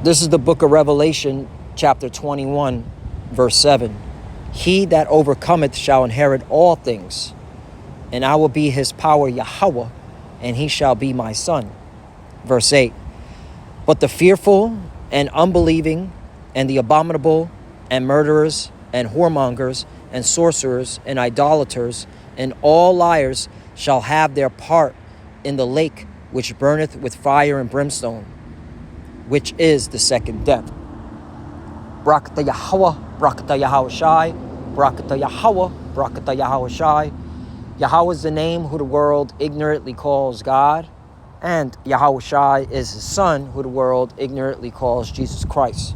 This is the book of Revelation, chapter 21, verse 7. He that overcometh shall inherit all things, and I will be his power, Yahweh, and he shall be my son. Verse 8. But the fearful and unbelieving and the abominable and murderers and whoremongers and sorcerers and idolaters and all liars shall have their part in the lake which burneth with fire and brimstone, which is the second death. Barakatah Yahweh, Barakatah Yahweh Shai, Barakatah Yahweh, Barakatah Yahweh Shai. Yahweh is the name who the world ignorantly calls God, and Yahweh Shai is his son who the world ignorantly calls Jesus Christ.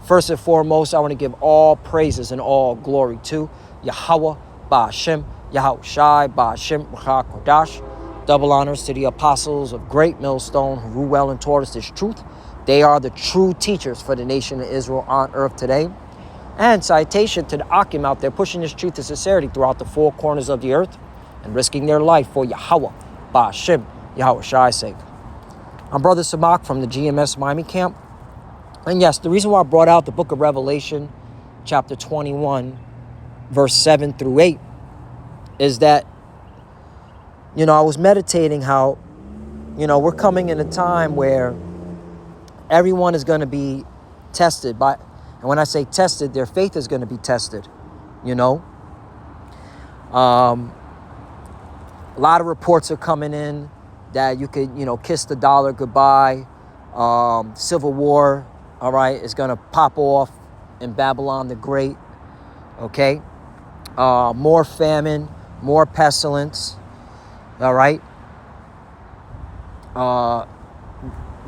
First and foremost, I want to give all praises and all glory to Yahweh, Ba'ashem, Yahweh Shai, Ba'ashem, Ruach Kodash. Double honors to the apostles of Great Millstone who rule well and taught us this truth. They are the true teachers for the nation of Israel on earth today. And citation to the Akim out there pushing this truth and sincerity throughout the four corners of the earth and risking their life for Yahweh, Ba'ashem, Yahweh Shai's sake. I'm Brother Samak from the GMS Miami camp. And yes, the reason why I brought out the book of Revelation, chapter 21, verse 7 through 8, is that, I was meditating how, we're coming in a time where everyone is going to be tested by, and when I say tested, their faith is going to be tested, A lot of reports are coming in that you could, kiss the dollar goodbye. Civil war, all right, is going to pop off in Babylon the Great, okay? More famine, more pestilence, all right?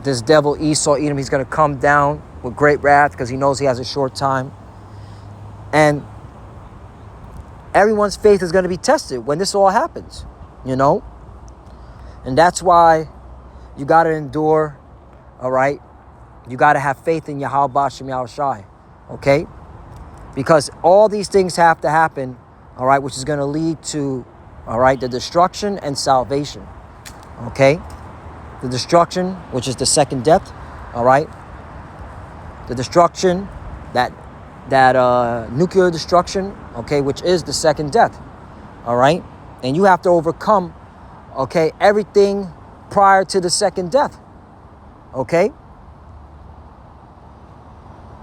This devil Esau, Edom, he's going to come down with great wrath because he knows he has a short time. And everyone's faith is going to be tested when this all happens, And that's why you got to endure, all right? You got to have faith in Yahweh Ba'ashem Yahweh Shai, okay? Because all these things have to happen, all right, which is going to lead to, all right, the destruction and salvation, okay? The destruction, which is the second death, all right? The destruction, that nuclear destruction, okay, which is the second death, all right? And you have to overcome, okay, everything prior to the second death, okay?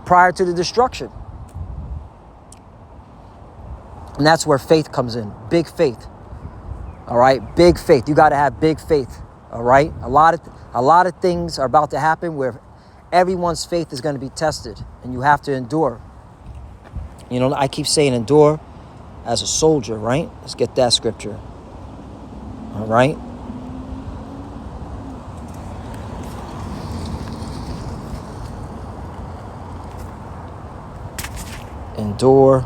Prior to the destruction. And that's where faith comes in, big faith, all right? Big faith. You got to have big faith, all right? A lot of things are about to happen where everyone's faith is going to be tested, and you have to endure. I keep saying endure as a soldier, right? Let's get that scripture. All right? Endure,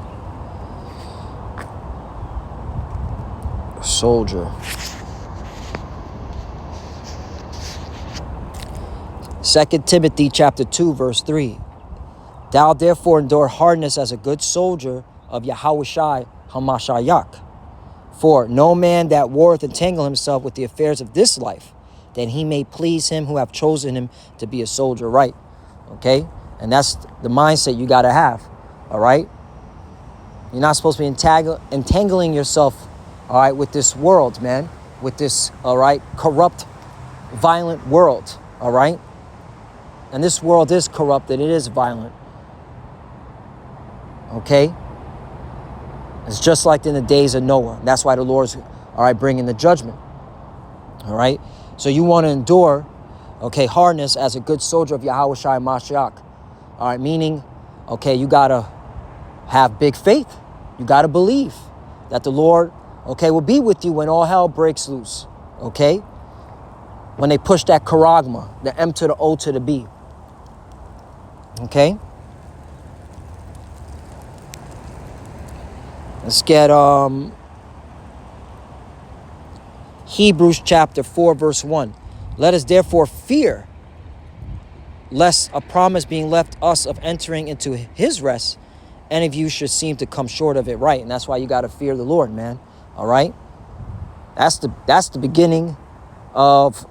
soldier. 2 Timothy chapter 2, verse 3. Thou therefore endure hardness as a good soldier of Yahweh Shai Hamashiach. For no man that warreth entangle himself with the affairs of this life, that he may please him who have chosen him to be a soldier right. Okay? And that's the mindset you got to have. All right? You're not supposed to be entangling yourself, all right, with this world, man. With this, all right, corrupt, violent world. All right? And this world is corrupted. It is violent. Okay? It's just like in the days of Noah. That's why the Lord's, all right, bringing the judgment. All right? So you want to endure, okay, hardness as a good soldier of Yahweh Shai Mashiach. All right, meaning, okay, you got to have big faith. You got to believe that the Lord, okay, will be with you when all hell breaks loose. Okay? When they push that charagma, the M to the O to the B. Okay? Let's get Hebrews chapter 4, verse 1. Let us therefore fear, lest a promise being left us of entering into his rest, any of you should seem to come short of it, right? And that's why you got to fear the Lord, man. All right? That's the beginning of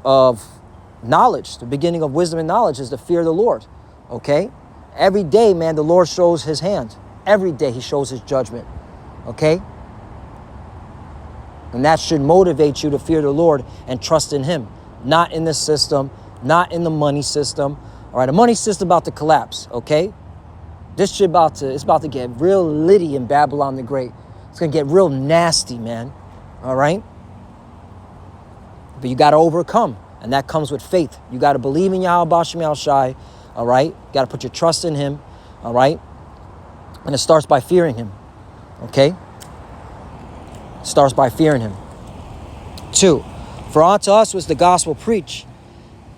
knowledge. The beginning of wisdom and knowledge is the fear of the Lord. Okay? Every day, man, the Lord shows his hand. Every day he shows his judgment. Okay? And that should motivate you to fear the Lord and trust in him. Not in the system, not in the money system. All right, the money system about to collapse, okay? It's about to get real litty in Babylon the Great. It's going to get real nasty, man. All right? But you got to overcome, and that comes with faith. You got to believe in Yahweh Bashim Yahushai, all right? You got to put your trust in him, all right? And it starts by fearing him, okay? It starts by fearing him. 2, for unto us was the gospel preached,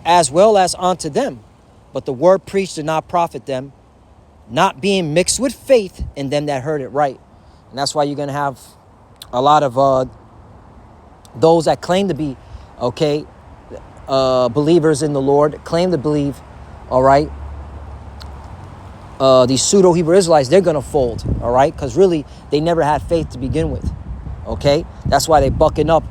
as well as unto them. But the word preached did not profit them, not being mixed with faith in them that heard it right. And that's why you're going to have a lot of those that claim to be, okay, believers in the Lord, claim to believe, all right, these pseudo-Hebrew Israelites, they're going to fold, all right, because really they never had faith to begin with, okay? That's why they bucking up,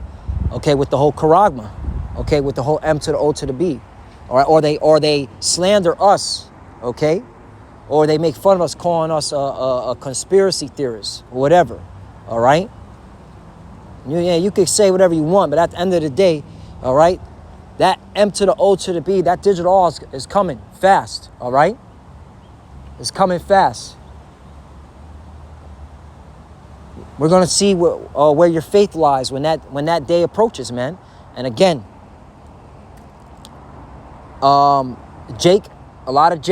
okay, with the whole charagma, okay, with the whole M to the O to the B. Or they slander us, okay? Or they make fun of us, calling us a conspiracy theorist or whatever, all right? You could say whatever you want, but at the end of the day, all right, that M to the O to the B, that digital R is coming fast, all right? It's coming fast. We're going to see where your faith lies when that day approaches, man. And again, Jake, a lot of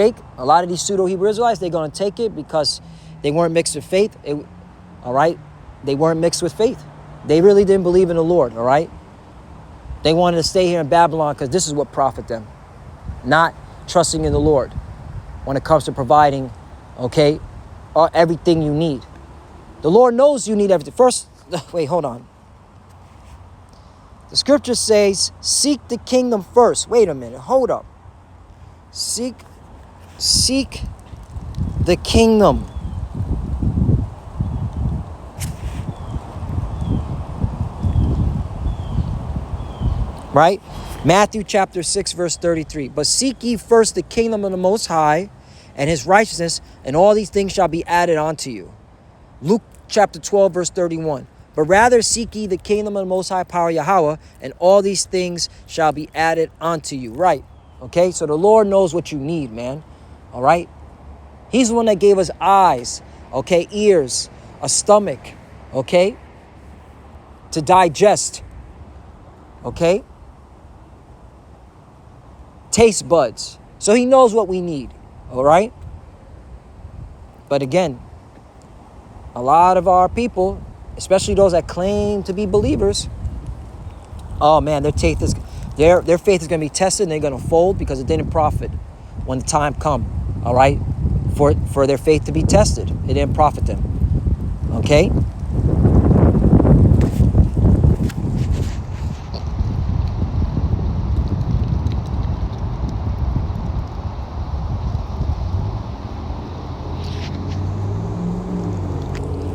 these pseudo-Hebrew Israelites, they're going to take it because they weren't mixed with faith. All right? They weren't mixed with faith. They really didn't believe in the Lord, all right? They wanted to stay here in Babylon because this is what profit them, not trusting in the Lord when it comes to providing, okay, everything you need. The Lord knows you need everything. First, wait, hold on. The scripture says, seek the kingdom first. Wait a minute, hold up. Seek the kingdom. Right? Matthew chapter 6, verse 33. But seek ye first the kingdom of the Most High and his righteousness, and all these things shall be added unto you. Luke chapter 12, verse 31. But rather seek ye the kingdom of the Most High power Yahweh, and all these things shall be added unto you. Right? Okay? So the Lord knows what you need, man. All right? He's the one that gave us eyes, okay, ears, a stomach, okay, to digest, okay, taste buds. So he knows what we need, all right? But again, a lot of our people, especially those that claim to be believers, oh man, their faith is going to be tested, and they're going to fold because it didn't profit when the time come, all right, for their faith to be tested. It didn't profit them, okay?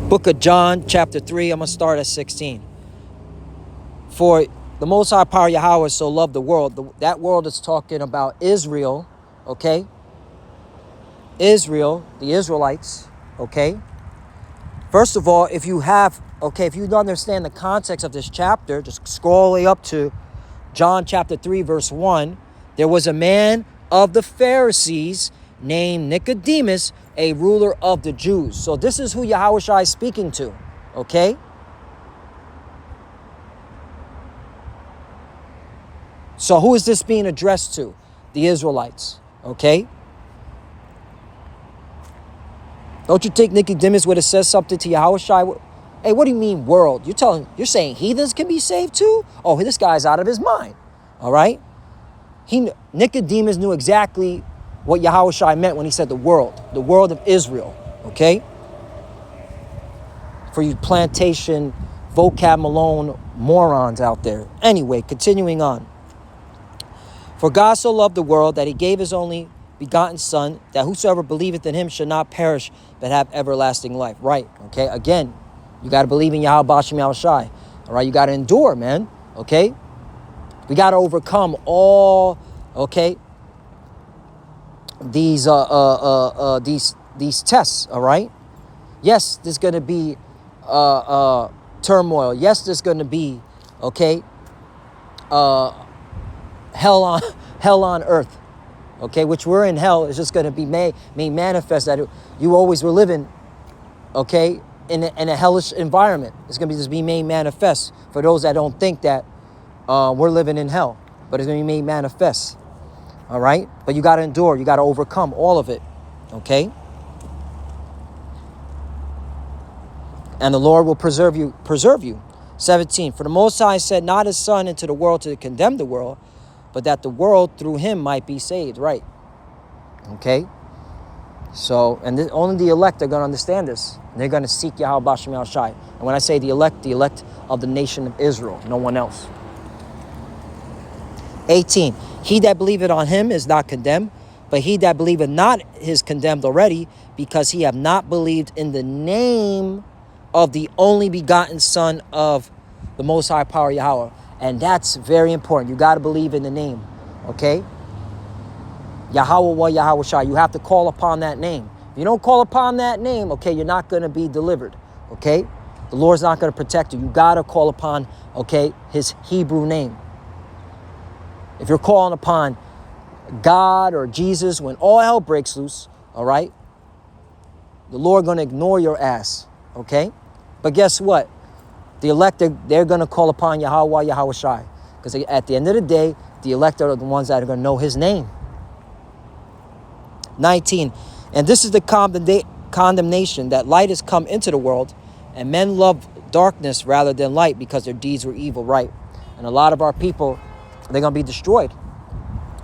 Book of John, chapter 3, I'm going to start at 16. For the Most High power Yahweh so loved the world. That world is talking about Israel, okay? Israel, the Israelites, okay? First of all, if you don't understand the context of this chapter, just scroll all the way up to John chapter 3, verse 1. There was a man of the Pharisees named Nicodemus, a ruler of the Jews. So this is who Yahushua is speaking to, okay? So who is this being addressed to? The Israelites, okay? Don't you think Nicodemus would have said something to Yahushua? Hey, what do you mean world? You're saying heathens can be saved too? Oh, this guy's out of his mind, all right? Nicodemus knew exactly what Yahushua meant when he said the world of Israel, okay? For you plantation, vocab Malone morons out there. Anyway, continuing on. For God so loved the world that he gave his only begotten Son, that whosoever believeth in him should not perish, but have everlasting life. Right, okay? Again, you got to believe in Yahweh Bashim Yahushai. All right, you got to endure, man, okay? We got to overcome all okay, these tests, all right? Yes, there's going to be turmoil. Yes, there's going to be, okay, hell on earth, okay, which we're in hell. Is just going to be made manifest that you always were living, okay, in a hellish environment. It's going to be made manifest for those that don't think that we're living in hell, but it's going to be made manifest, all right? But you got to endure. You got to overcome all of it, okay? And the Lord will preserve you. 17, for the Most High sent not his Son into the world to condemn the world, but that the world through him might be saved, right? Okay? So, and only the elect are going to understand this. They're going to seek Yahweh Bashem Yahushai. And when I say the elect of the nation of Israel, no one else. 18, he that believeth on him is not condemned, but he that believeth not is condemned already, because he have not believed in the name of the only begotten Son of the Most High Power Yahweh. And that's very important. You got to believe in the name, okay? Yahweh wa Yahweh Shai. You have to call upon that name. If you don't call upon that name, okay, you're not going to be delivered, okay? The Lord's not going to protect you. You got to call upon, okay, his Hebrew name. If you're calling upon God or Jesus when all hell breaks loose, all right, the Lord going to ignore your ass, okay? But guess what? The elect, they're going to call upon Yahweh Yahweh Shai. Because at the end of the day, the elect are the ones that are going to know his name. 19, and this is the condemnation, that light has come into the world, and men love darkness rather than light, because their deeds were evil, right? And a lot of our people, they're going to be destroyed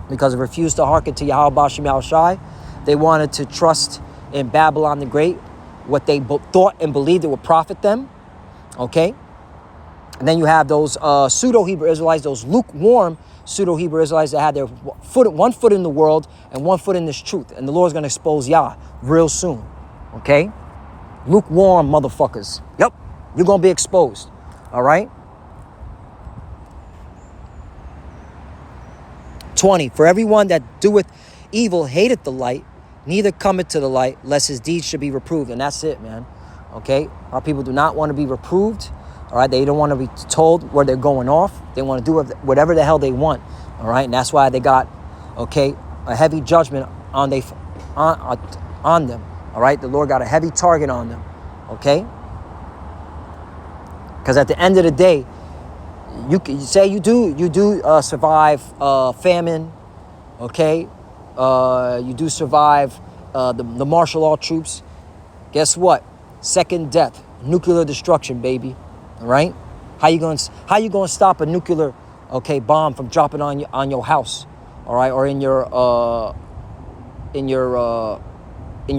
because they refused to hearken to Yahweh Bashem Yahushai. They wanted to trust in Babylon the Great, what they thought and believed it would profit them, okay? And then you have those pseudo-Hebrew Israelites, those lukewarm pseudo-Hebrew Israelites that had their one foot in the world and one foot in this truth. And the Lord's going to expose Yah real soon, okay? Lukewarm motherfuckers. Yep, you're going to be exposed, all right? 20, for everyone that doeth evil hateth the light, neither cometh to the light, lest his deeds should be reproved. And that's it, man, okay? Our people do not want to be reproved. All right, they don't want to be told where they're going off. They want to do whatever the hell they want. All right, and that's why they got, okay, a heavy judgment on them. All right, the Lord got a heavy target on them. Okay, because at the end of the day, you say you do survive famine. Okay, you do survive the martial law troops. Guess what? Second death, nuclear destruction, baby. All right, how you going to stop a nuclear, okay, bomb from dropping on your house, all right, or in your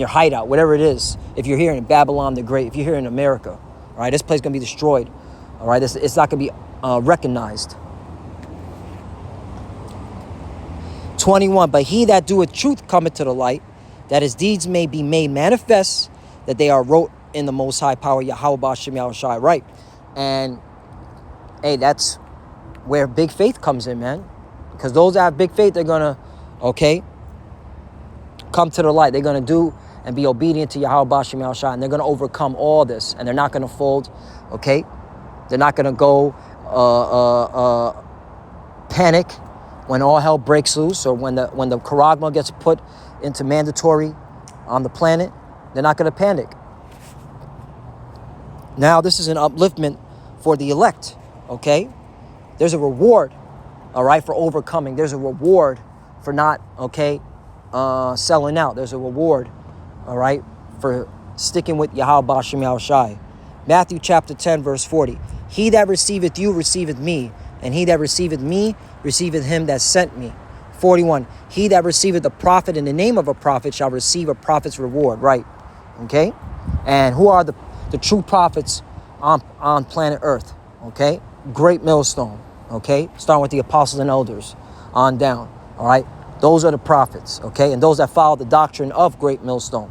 hideout, whatever it is. If you're here in Babylon the Great, if you're here in America, all right, this place is gonna be destroyed. All right, it's not gonna be recognized. 21, but he that doeth truth cometh to the light, that his deeds may be made manifest, that they are wrote in the Most High Power Yahweh Bashem Yahushai, right? And hey, that's where big faith comes in, man. Because those that have big faith, they're gonna, okay, come to the light. They're gonna do and be obedient to Yahweh Bashem Yahushai, and they're gonna overcome all this, and they're not gonna fold, okay? They're not gonna go panic when all hell breaks loose, or when the charagma gets put into mandatory on the planet. They're not gonna panic. Now this is an upliftment for the elect, okay? There's a reward, all right, for overcoming. There's a reward for not, okay, selling out. There's a reward, all right, for sticking with Yahweh Bashem Yahushai. Matthew chapter 10, verse 40. He that receiveth you receiveth me, and he that receiveth me receiveth him that sent me. 41. He that receiveth a prophet in the name of a prophet shall receive a prophet's reward, right? Okay? And who are the true prophets on planet Earth? Okay? Great millstone. Okay? Starting with the apostles and elders on down. All right? Those are the prophets. Okay? And those that follow the doctrine of great millstone.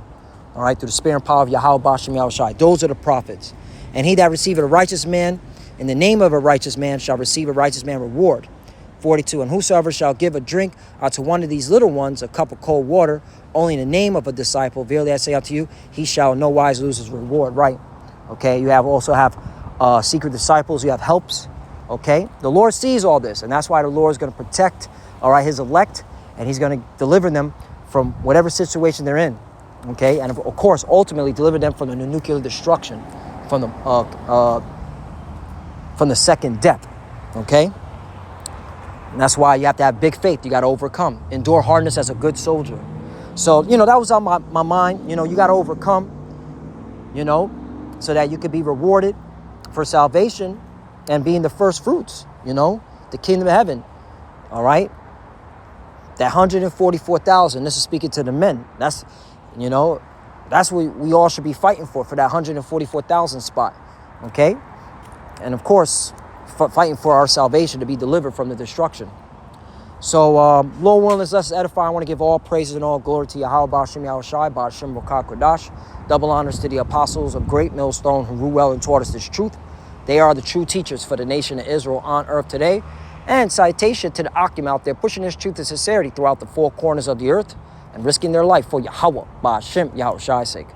All right? Through the spirit and power of Yahweh Bashem Yahushai. Those are the prophets. And he that receiveth a righteous man in the name of a righteous man shall receive a righteous man reward. 42. And whosoever shall give a drink unto one of these little ones a cup of cold water, only in the name of a disciple, verily I say unto you, he shall no wise lose his reward. Right? Okay. You also have secret disciples. You have helps. Okay. The Lord sees all this, and that's why the Lord is going to protect, all right, his elect, and he's going to deliver them from whatever situation they're in. Okay. And of course, ultimately deliver them from the nuclear destruction, from the second death. Okay. And that's why you have to have big faith. You got to overcome. Endure hardness as a good soldier. So, that was on my mind. You got to overcome, so that you could be rewarded for salvation and being the first fruits, the kingdom of heaven. All right. That 144,000, this is speaking to the men. That's what we all should be fighting for that 144,000 spot. Okay. And of course, fighting for our salvation to be delivered from the destruction. So, Lord willing, let's edify. I want to give all praises and all glory to Yahweh, Ba'ashem Yahushai, Ba'ashem Rokah Kodash. Double honors to the apostles of Great Millstone who rule well and taught us this truth. They are the true teachers for the nation of Israel on earth today. And citation to the Akim out there pushing this truth and sincerity throughout the four corners of the earth and risking their life for Yahweh, Ba'ashem Yahushai's sake.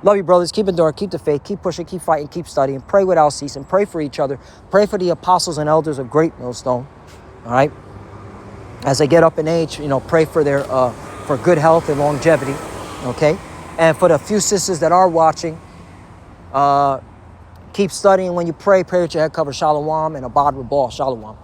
Love you, brothers. Keep enduring, keep the faith, keep pushing, keep fighting, keep studying. Pray without ceasing. Pray for each other. Pray for the apostles and elders of Great Millstone. All right. As they get up in age, pray for their for good health and longevity. Okay. And for the few sisters that are watching, keep studying when you pray. Pray with your head covered. Shalom and abad with ball. Shalom.